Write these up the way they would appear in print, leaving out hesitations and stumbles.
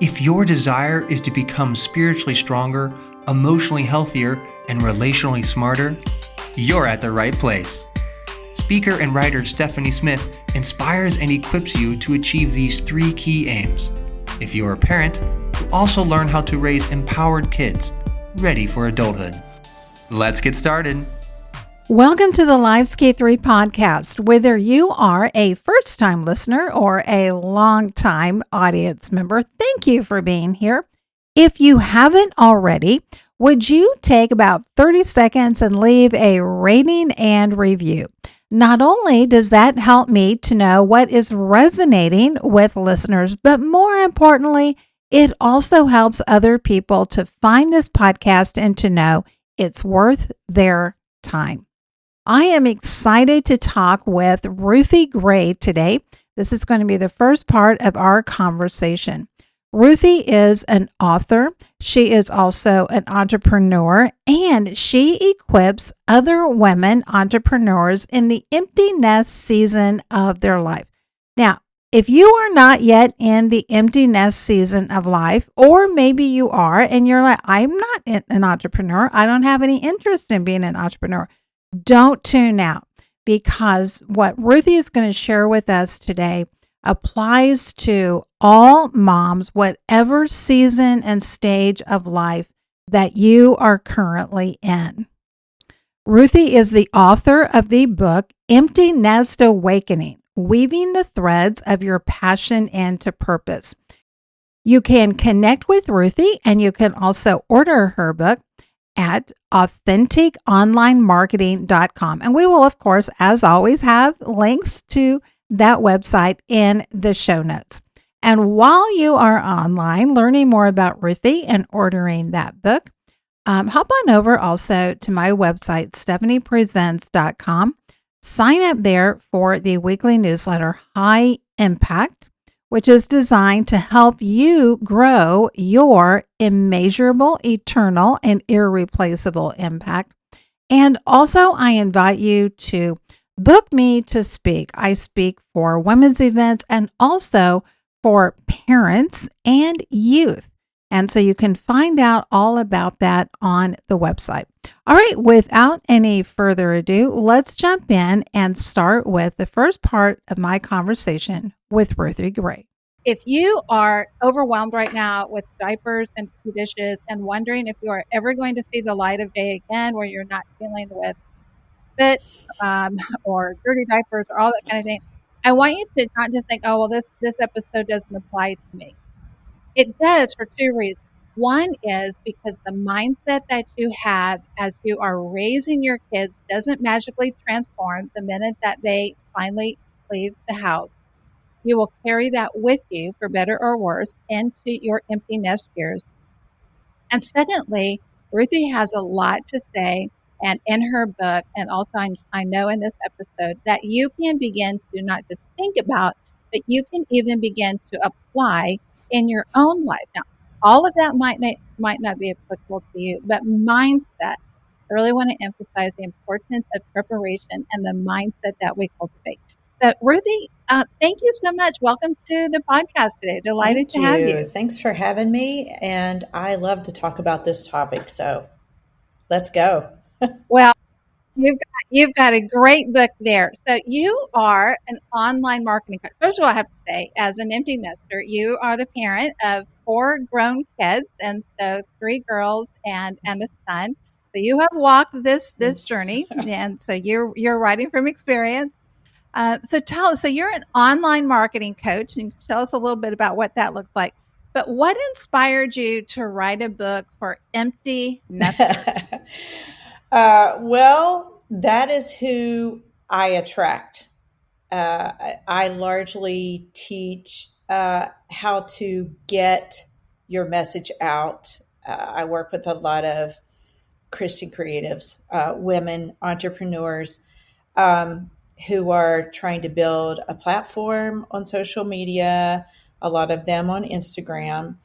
If your desire is to become spiritually stronger, emotionally healthier, and relationally smarter, you're at the right place. Speaker and writer Stephanie Smith inspires and equips you to achieve these 3 key aims. If you're a parent, you also learn how to raise empowered kids, ready for adulthood. Let's get started. Welcome to the Life's Key 3 podcast. Whether you are a first-time listener or a long-time audience member, thank you for being here. If you haven't already, would you take about 30 seconds and leave a rating and review? Not only does that help me to know what is resonating with listeners, but more importantly, it also helps other people to find this podcast and to know it's worth their time. I am excited to talk with Ruthie Gray today. This is going to be the first part of our conversation. Ruthie is an author. She is also an entrepreneur, and she equips other women entrepreneurs in the empty nest season of their life. Now, if you are not yet in the empty nest season of life, or maybe you are and you're like, I'm not an entrepreneur. I don't have any interest in being an entrepreneur. Don't tune out, because what Ruthie is going to share with us today applies to all moms, whatever season and stage of life that you are currently in. Ruthie is the author of the book, Empty Nest Awakening, Weaving the Threads of Your Passion into Purpose. You can connect with Ruthie, and you can also order her book at AuthenticOnlineMarketing.com. And we will, of course, as always, have links to that website in the show notes. And while you are online learning more about Ruthie and ordering that book, hop on over also to my website, stephaniepresents.com. Sign up there for the weekly newsletter, High Impact, which is designed to help you grow your immeasurable, eternal, and irreplaceable impact. And also, I invite you to book me to speak. I speak for women's events and also for parents and youth. And so you can find out all about that on the website. All right, without any further ado, let's jump in and start with the first part of my conversation with Ruthie Gray. If you are overwhelmed right now with diapers and dishes and wondering if you are ever going to see the light of day again, where you're not dealing with spit or dirty diapers or all that kind of thing, I want you to not just think, oh, well, this episode doesn't apply to me. It does for 2 reasons. One is because the mindset that you have as you are raising your kids doesn't magically transform the minute that they finally leave the house. You will carry that with you, for better or worse, into your empty nest years. And secondly, Ruthie has a lot to say, and in her book, and also I know in this episode, that you can begin to not just think about, but you can even begin to apply in your own life. Now, all of that might not be applicable to you, but mindset. I really want to emphasize the importance of preparation and the mindset that we cultivate. So, Ruthie, thank you so much. Welcome to the podcast today. Delighted to have you. Thanks for having me. And I love to talk about this topic. So let's go. Well, you've got a great book there. So you are an online marketing coach. First of all, I have to say, as an empty nester, you are the parent of 4 grown kids, and so 3 girls and a son. So you have walked this journey, and so you're writing from experience. So tell us, so you're an online marketing coach, and tell us a little bit about what that looks like. But what inspired you to write a book for empty nesters? Well, that is who I attract. I largely teach how to get your message out. I work with a lot of Christian creatives, women entrepreneurs, who are trying to build a platform on social media, a lot of them on Instagram,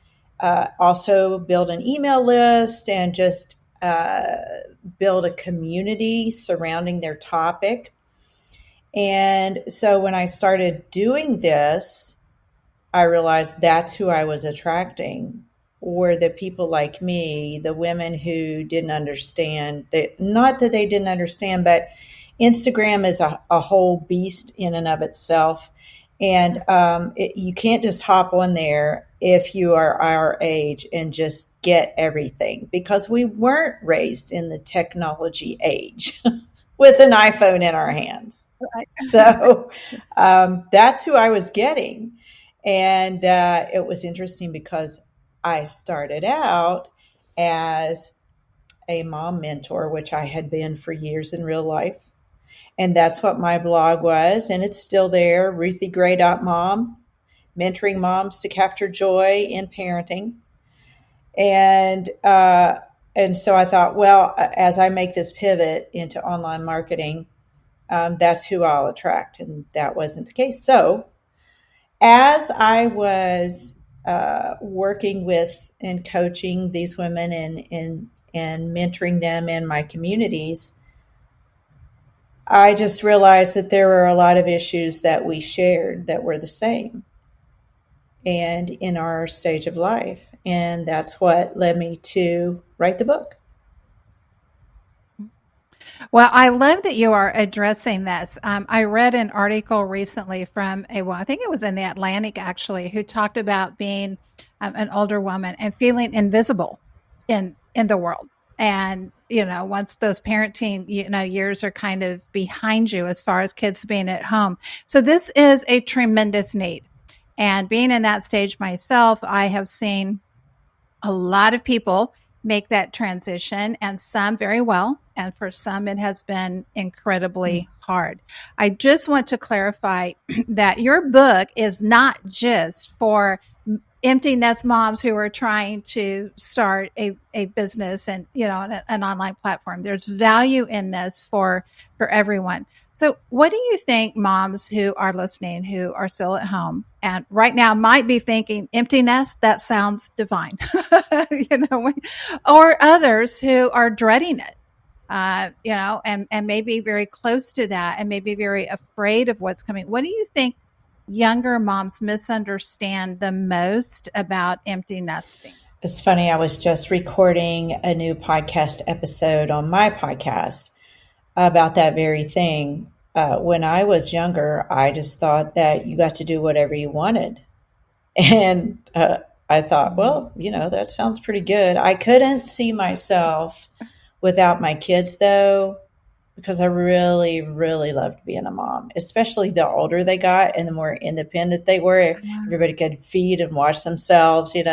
also build an email list and just build a community surrounding their topic. And so when I started doing this, I realized that's who I was attracting, were the people like me, the women who didn't understand that, not that they didn't understand, but Instagram is a whole beast in and of itself. And you can't just hop on there if you are our age and just get everything, because we weren't raised in the technology age with an iPhone in our hands. Right. So that's who I was getting. And it was interesting because I started out as a mom mentor, which I had been for years in real life. And that's what my blog was. And it's still there, ruthiegray.mom, mentoring moms to capture joy in parenting. And so I thought, well, as I make this pivot into online marketing, that's who I'll attract. And that wasn't the case. So as I was working with and coaching these women and mentoring them in my communities, I just realized that there were a lot of issues that we shared that were the same and in our stage of life. And that's what led me to write the book. Well, I love that you are addressing this. I read an article recently from I think it was in the Atlantic actually, who talked about being an older woman and feeling invisible in the world. And, once those parenting, years are kind of behind you as far as kids being at home. So this is a tremendous need. And being in that stage myself, I have seen a lot of people make that transition, and some very well. And for some, it has been incredibly hard. I just want to clarify that your book is not just for empty nest moms who are trying to start a business and, an online platform. There's value in this for everyone. So what do you think moms who are listening, who are still at home and right now might be thinking empty nest, that sounds divine, or others who are dreading it, and maybe very close to that and maybe very afraid of what's coming. What do you think younger moms misunderstand the most about empty nesting? It's funny, I was just recording a new podcast episode on my podcast about that very thing. When I was younger, I just thought that you got to do whatever you wanted. And I thought, well, that sounds pretty good. I couldn't see myself without my kids, though, because I really, really loved being a mom, especially the older they got and the more independent they were. Everybody could feed and wash themselves, and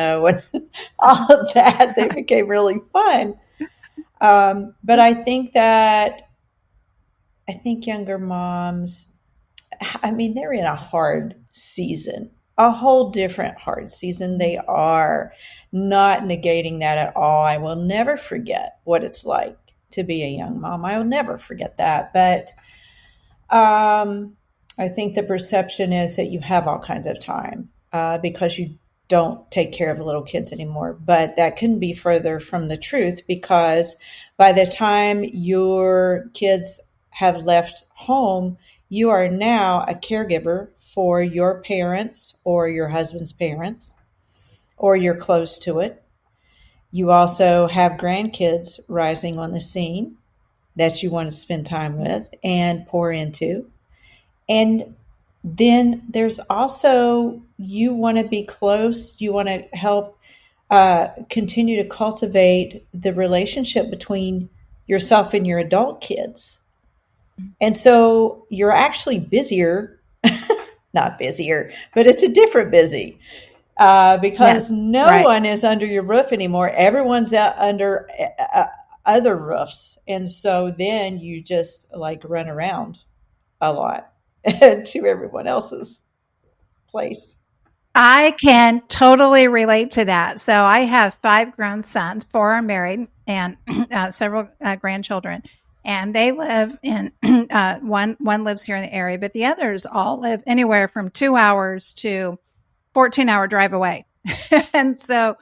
all of that. They became really fun. But I think younger moms, they're in a hard season, a whole different hard season. They are not negating that at all. I will never forget what it's like to be a young mom. I will never forget that. But I think the perception is that you have all kinds of time because you don't take care of little kids anymore. But that couldn't be further from the truth, because by the time your kids have left home, you are now a caregiver for your parents or your husband's parents, or you're close to it. You also have grandkids rising on the scene that you want to spend time with and pour into. And then there's also, you want to be close. You want to help continue to cultivate the relationship between yourself and your adult kids. And so you're actually busier, not busier, but it's a different busy. Because one is under your roof anymore. Everyone's out under other roofs. And so then you just run around a lot to everyone else's place. I can totally relate to that. So I have 5 grown sons, 4 are married, and several grandchildren. And they live in, one lives here in the area, but the others all live anywhere from 2 hours to 14-hour drive away. And so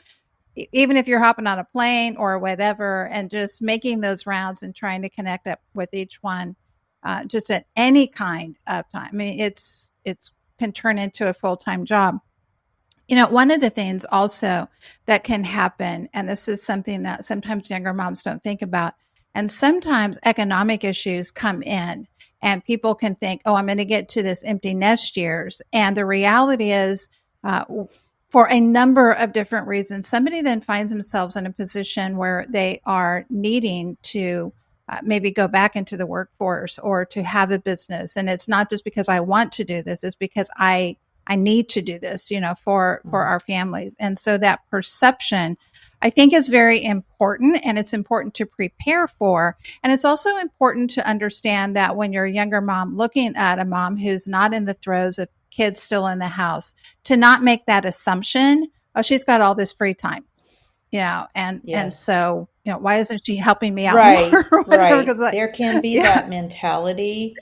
even if you're hopping on a plane or whatever and just making those rounds and trying to connect up with each one, just at any kind of time, it's can turn into a full-time job. One of the things also that can happen, and this is something that sometimes younger moms don't think about, and sometimes economic issues come in and people can think, oh, I'm going to get to this empty nest years. And the reality is, uh, for a number of different reasons, somebody then finds themselves in a position where they are needing to maybe go back into the workforce or to have a business. And it's not just because I want to do this, it's because I need to do this, for our families. And so that perception, I think, is very important, and it's important to prepare for. And it's also important to understand that when you're a younger mom looking at a mom who's not in the throes of kids still in the house, to not make that assumption, oh, she's got all this free time, and Yes. so, why isn't she helping me out Right, more or whatever? right. 'Cause There can be yeah. that mentality.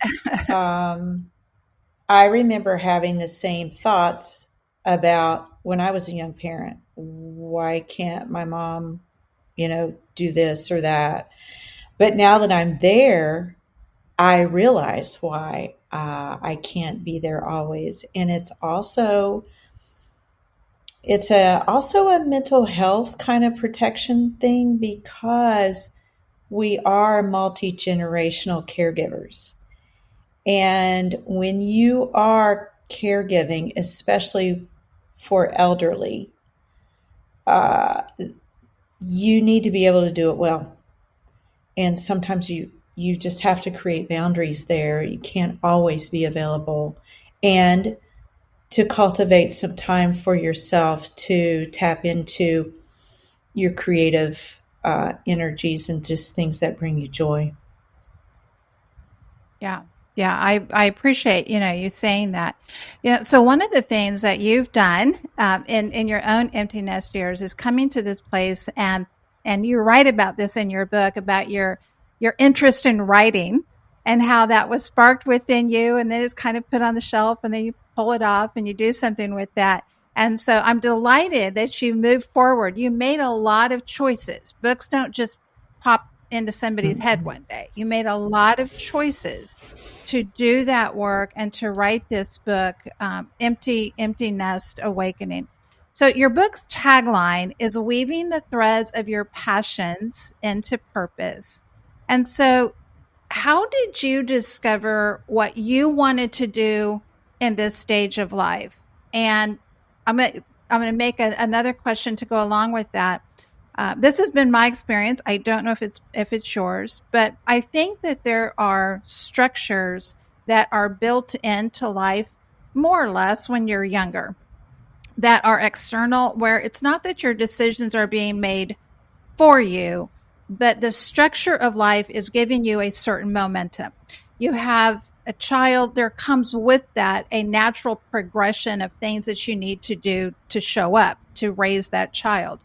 I remember having the same thoughts about when I was a young parent. Why can't my mom, do this or that? But now that I'm there, I realize why I can't be there always, and it's also a mental health kind of protection thing because we are multi-generational caregivers. And when you are caregiving, especially for elderly, uh, you need to be able to do it well. And sometimes you just have to create boundaries there. You can't always be available. And to cultivate some time for yourself to tap into your creative energies and just things that bring you joy. Yeah. Yeah, I appreciate, you saying that. So one of the things that you've done in your own empty nest years is coming to this place, and you write about this in your book about your interest in writing and how that was sparked within you, and then it's kind of put on the shelf, and then you pull it off and you do something with that. And so I'm delighted that you moved forward. You made a lot of choices. Books don't just pop into somebody's head one day. You made a lot of choices to do that work and to write this book, Empty Nest Awakening. So your book's tagline is weaving the threads of your passions into purpose. And so how did you discover what you wanted to do in this stage of life? And I'm going to make another question to go along with that. This has been my experience. I don't know if it's yours, but I think that there are structures that are built into life more or less when you're younger that are external, where it's not that your decisions are being made for you, but the structure of life is giving you a certain momentum. You have a child, there comes with that a natural progression of things that you need to do to show up, to raise that child.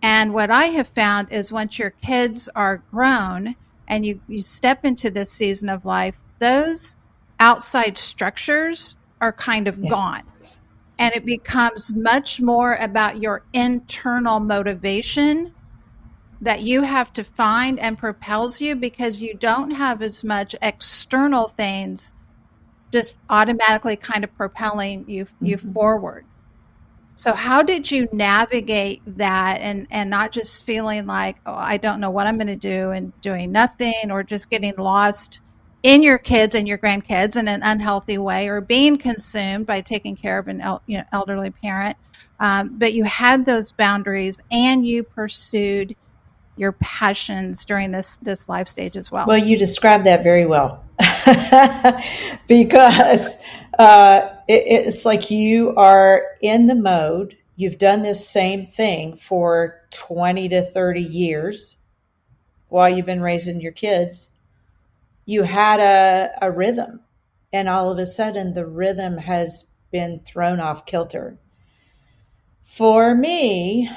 And what I have found is once your kids are grown and you step into this season of life, those outside structures are kind of gone. And it becomes much more about your internal motivation that you have to find and propels you, because you don't have as much external things just automatically kind of propelling you forward. So how did you navigate that and not just feeling like, oh, I don't know what I'm going to do and doing nothing, or just getting lost in your kids and your grandkids in an unhealthy way, or being consumed by taking care of an elderly parent. But you had those boundaries and you pursued your passions during this life stage as well. Well, you described that very well. Because it's like you are in the mode. You've done this same thing for 20 to 30 years while you've been raising your kids. You had a rhythm, and all of a sudden the rhythm has been thrown off kilter. For me,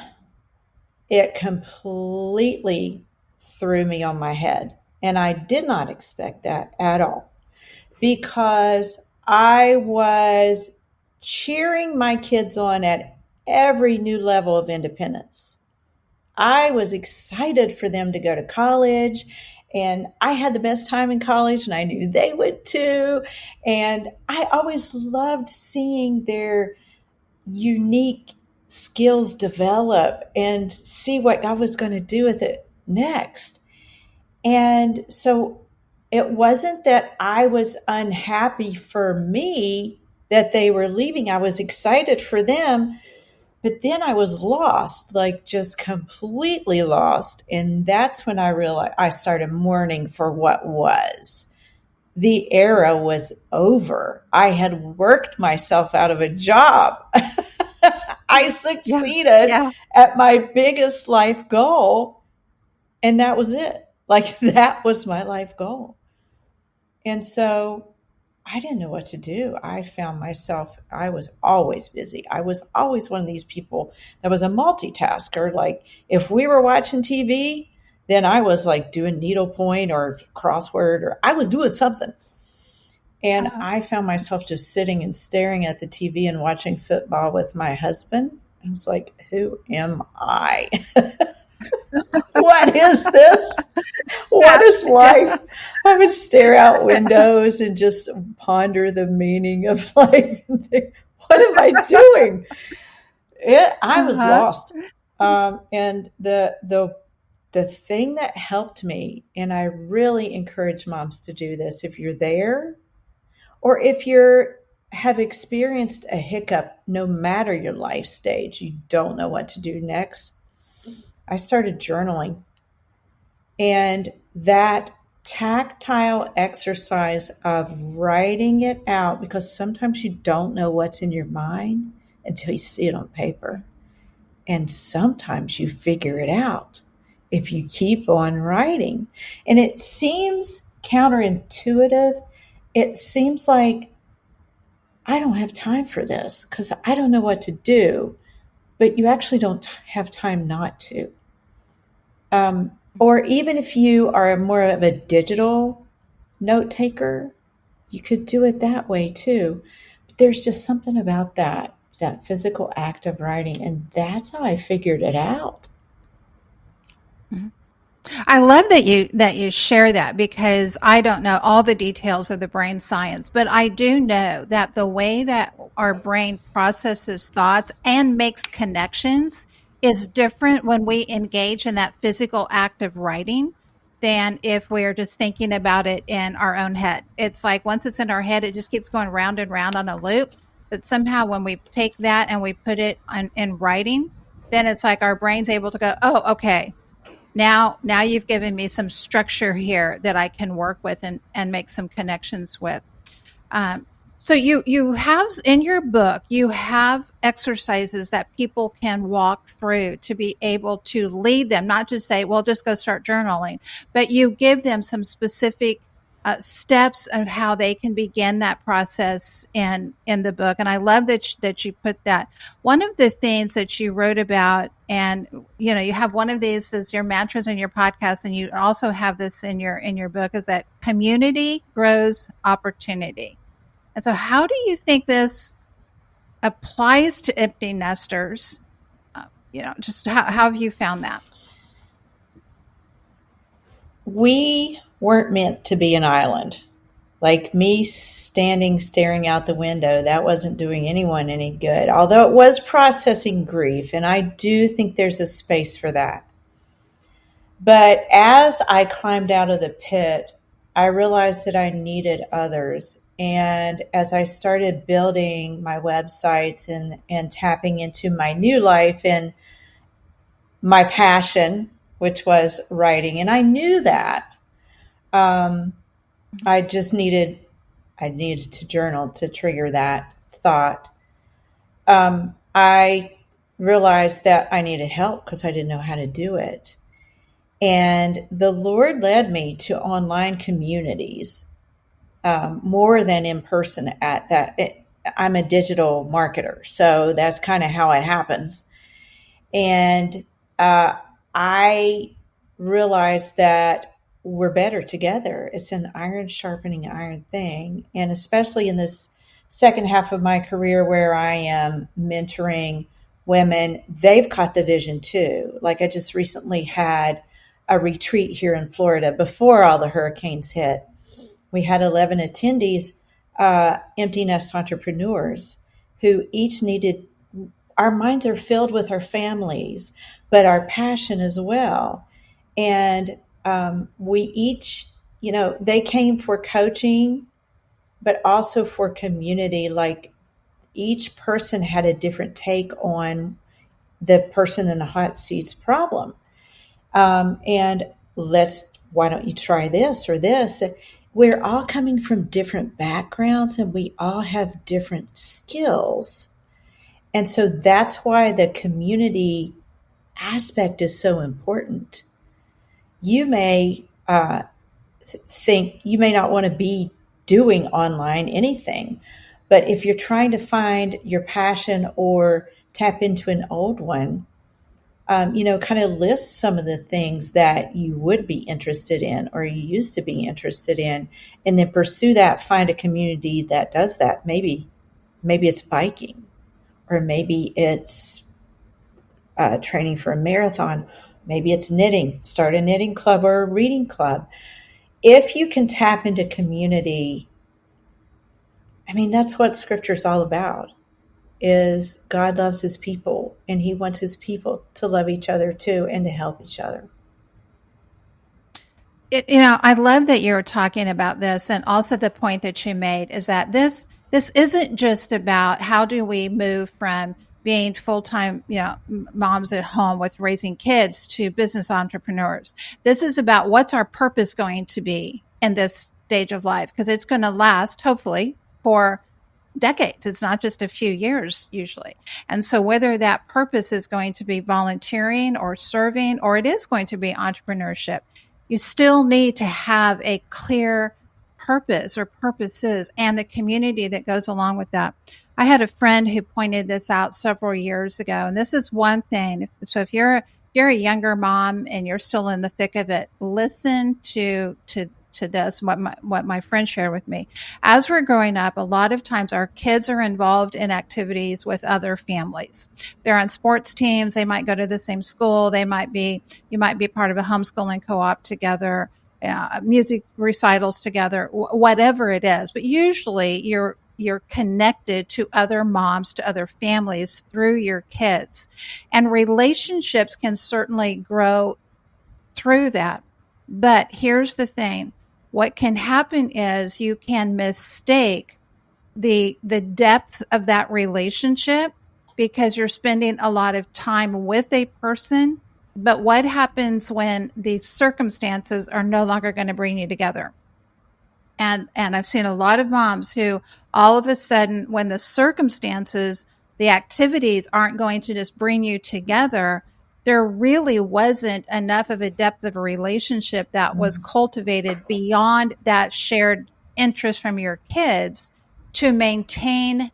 it completely threw me on my head. And I did not expect that at all, because I was cheering my kids on at every new level of independence. I was excited for them to go to college, and I had the best time in college, and I knew they would too. And I always loved seeing their unique skills develop and see what I was going to do with it next. And so it wasn't that I was unhappy for me that they were leaving. I was excited for them, but then I was lost, like just completely lost. And that's when I realized I started mourning for what was. The era was over. I had worked myself out of a job. I Yeah. succeeded Yeah. at my biggest life goal, and that was it. Like, that was my life goal. And so I didn't know what to do. I found myself, I was always busy. I was always one of these people that was a multitasker. Like, if we were watching TV, then I was like doing needlepoint or crossword, or I was doing something. And I found myself just sitting and staring at the TV and watching football with my husband. I was like, who am I? What is this? What is life? I would stare out windows and just ponder the meaning of life and think, what am I doing? I was lost. And the thing that helped me, and I really encourage moms to do this, if you're there, or if you're have experienced a hiccup, no matter your life stage, you don't know what to do next. I started journaling. And that tactile exercise of writing it out, because sometimes you don't know what's in your mind until you see it on paper. And sometimes you figure it out if you keep on writing. And it seems counterintuitive. It seems like I don't have time for this because I don't know what to do, but you actually don't have time not to. Or even if you are more of a digital note taker, you could do it that way too. But there's just something about that physical act of writing, and that's how I figured it out. I love that you share that, because I don't know all the details of the brain science, but I do know that the way that our brain processes thoughts and makes connections is different when we engage in that physical act of writing than if we're just thinking about it in our own head. It's like once it's in our head, it just keeps going round and round on a loop. But somehow when we take that and we put it in writing, then it's like our brain's able to go, oh, okay. Now you've given me some structure here that I can work with and make some connections with. So you have in your book, you have exercises that people can walk through to be able to lead them, not just say, well, just go start journaling, but you give them some specific steps of how they can begin that process in the book. And I love that you put that. One of the things that you wrote about, and you have one of these as your mantras in your podcast, and you also have this in your book, is that community grows opportunity. And so how do you think this applies to empty nesters? Just how have you found that? We weren't meant to be an island. Like me staring out the window, that wasn't doing anyone any good, although it was processing grief. And I do think there's a space for that. But as I climbed out of the pit, I realized that I needed others. And as I started building my websites and tapping into my new life and my passion, which was writing, and I knew that, I needed to journal to trigger that thought. I realized that I needed help because I didn't know how to do it. And the Lord led me to online communities, more than in person at that. I'm a digital marketer, so that's kind of how it happens. And I realized that we're better together. It's an iron sharpening iron thing. And especially in this second half of my career where I am mentoring women, they've caught the vision too. Like I just recently had a retreat here in Florida before all the hurricanes hit. We had 11 attendees, empty nest entrepreneurs who each needed our minds are filled with our families, but our passion as well. And we each, they came for coaching, but also for community. Like each person had a different take on the person in the hot seat's problem. And why don't you try this or this? We're all coming from different backgrounds and we all have different skills. And so that's why the community aspect is so important. You may think you may not want to be doing online anything, but if you're trying to find your passion or tap into an old one, kind of list some of the things that you would be interested in or you used to be interested in, and then pursue that. Find a community that does that. Maybe it's biking, or maybe it's training for a marathon. Maybe it's knitting. Start a knitting club or a reading club. If you can tap into community, I mean, that's what Scripture's all about. Is God loves his people, and he wants his people to love each other too and to help each other. I love that you're talking about this, and also the point that you made is that this isn't just about how do we move from being full-time, moms at home with raising kids to business entrepreneurs. This is about what's our purpose going to be in this stage of life, because it's going to last, hopefully, for decades. It's not just a few years usually. And so whether that purpose is going to be volunteering or serving, or it is going to be entrepreneurship, you still need to have a clear purpose or purposes and the community that goes along with that. I had a friend who pointed this out several years ago, and this is one thing. So if you're a younger mom and you're still in the thick of it, listen to this, what my friend shared with me. As we're growing up, a lot of times our kids are involved in activities with other families. They're on sports teams. They might go to the same school. You might be part of a homeschooling co-op together, music recitals together, whatever it is. But usually you're connected to other moms, to other families through your kids. And relationships can certainly grow through that. But here's the thing. What can happen is you can mistake the depth of that relationship because you're spending a lot of time with a person. But what happens when these circumstances are no longer going to bring you together? And I've seen a lot of moms who all of a sudden, when the circumstances, the activities aren't going to just bring you together, there really wasn't enough of a depth of a relationship that was cultivated beyond that shared interest from your kids to maintain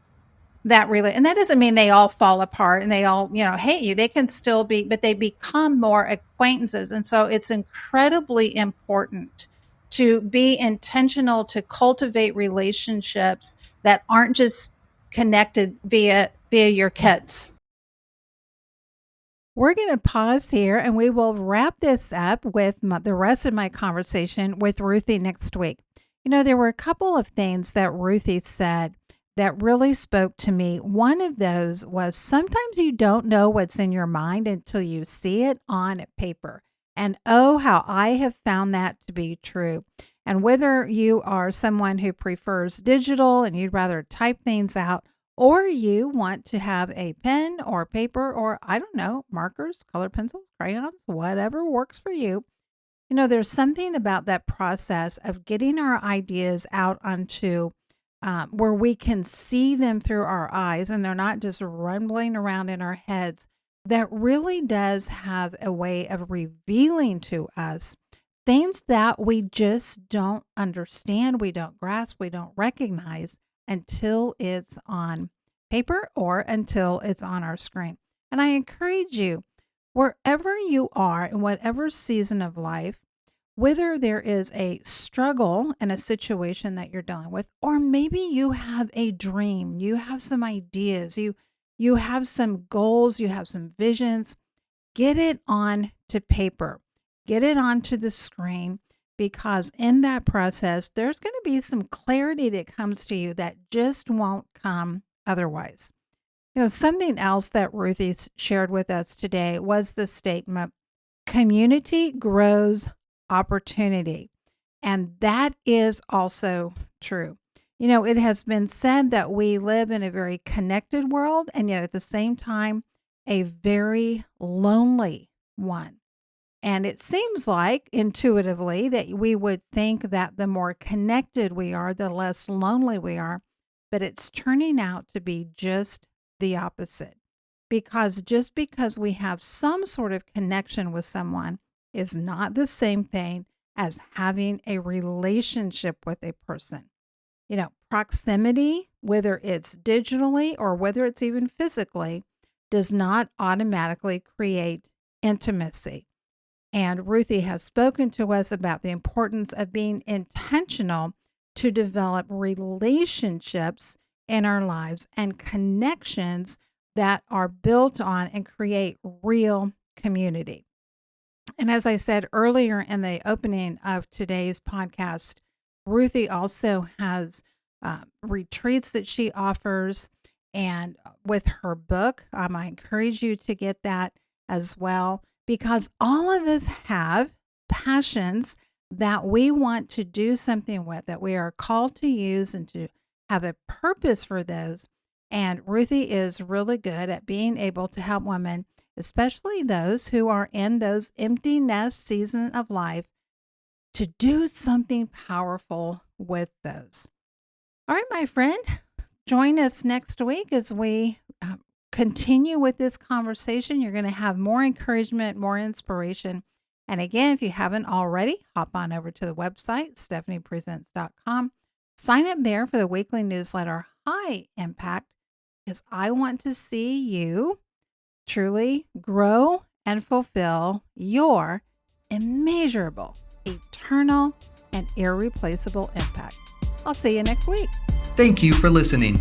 that and that doesn't mean they all fall apart and they all, hate you. They can still be, but they become more acquaintances. And so it's incredibly important to be intentional to cultivate relationships that aren't just connected via your kids. We're going to pause here and we will wrap this up with the rest of my conversation with Ruthie next week. There were a couple of things that Ruthie said that really spoke to me. One of those was sometimes you don't know what's in your mind until you see it on paper. And oh, how I have found that to be true. And whether you are someone who prefers digital and you'd rather type things out, or you want to have a pen or paper or, I don't know, markers, colored pencils, crayons, whatever works for you. There's something about that process of getting our ideas out onto where we can see them through our eyes and they're not just rumbling around in our heads, that really does have a way of revealing to us things that we just don't understand, we don't grasp, we don't recognize until it's on paper or until it's on our screen. And I encourage you, wherever you are in whatever season of life, whether there is a struggle in a situation that you're dealing with, or maybe you have a dream, you have some ideas, you have some goals, you have some visions, get it on to paper, get it onto the screen, because in that process, there's going to be some clarity that comes to you that just won't come otherwise. Something else that Ruthie shared with us today was the statement, community grows opportunity. And that is also true. It has been said that we live in a very connected world, and yet at the same time, a very lonely one. And it seems like intuitively that we would think that the more connected we are, the less lonely we are. But it's turning out to be just the opposite. Because just because we have some sort of connection with someone is not the same thing as having a relationship with a person. Proximity, whether it's digitally or whether it's even physically, does not automatically create intimacy. And Ruthie has spoken to us about the importance of being intentional to develop relationships in our lives and connections that are built on and create real community. And as I said earlier in the opening of today's podcast, Ruthie also has retreats that she offers. And with her book, I encourage you to get that as well, because all of us have passions that we want to do something with, that we are called to use and to have a purpose for those. And Ruthie is really good at being able to help women, especially those who are in those empty nest season of life, to do something powerful with those. All right, my friend, join us next week as we continue with this conversation. You're going to have more encouragement, more inspiration. And again, if you haven't already, hop on over to the website, stephaniepresents.com. Sign up there for the weekly newsletter, High Impact, because I want to see you truly grow and fulfill your immeasurable, eternal, and irreplaceable impact. I'll see you next week. Thank you for listening.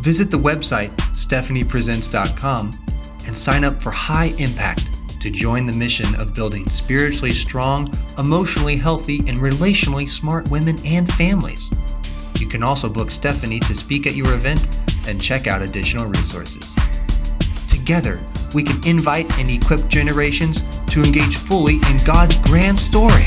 Visit the website, stephaniepresents.com, and sign up for High Impact to join the mission of building spiritually strong, emotionally healthy, and relationally smart women and families. You can also book Stephanie to speak at your event and check out additional resources. Together, we can invite and equip generations to engage fully in God's grand story.